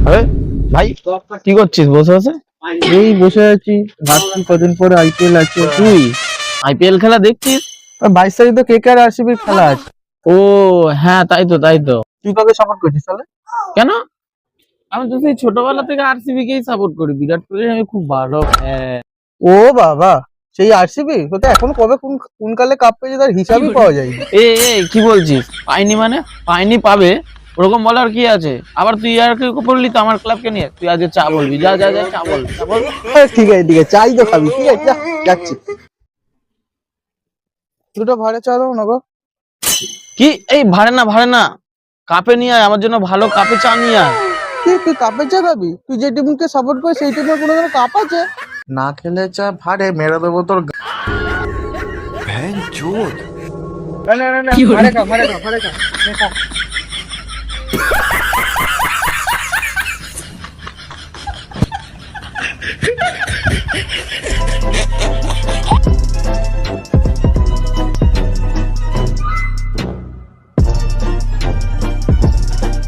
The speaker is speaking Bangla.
আরে ভাই, কি করছিস বসে বসে? এই বসে আছি, ভাবছি কদিন পরে আইপিএল আছে। তুই আইপিএল খেলা দেখছিস? 22 তারিখ তো কেকেআর আরসিবির খেলা আছে। ও হ্যাঁ, তাই তো তাই তো। তুই কাকে সাপোর্ট করছিস তাহলে? কেন? আমি তো সেই ছোটবেলা থেকে আরসিবি কেই সাপোর্ট করি। বিরাট কোহলি আমি খুব ভালো fan। ও বাবা, সেই আরসিবি তো এখন কবে কোন কোন কালে কাপ পেয়েছে তার হিসাবই পাওয়া যায়নি। এ এ কি বলছিস? পাইনি মানে? পাইনি, পাবে, ওরকম বলার কি আছে? আবার তুই আর কি বললি তো আমার ক্লাবকে নিয়ে? তুই আজকে চা বলবি, যা যা যা চা বল, চা বল। ঠিক আছে ঠিক আছে, চাই তো খাবি, ঠিক আছে যাচ্ছি। দুটো ভাড়া চা দাও না গো। কি? এই ভাড়ে না, ভাড়ে না, কাপে নিয়ে আয়, আমার জন্য ভালো কাপে চা নিয়ে আয়। তুই কাপের চা খাবি? তুই যে টিমকে সাপোর্ট করিস সেই টিমের কোনো কাপ আছে? না খেলে চা ভাড়ে মেরে দেবো তোর না না না না, ভাড়া খা ভাড়া খা ভাড়া খা নে খা।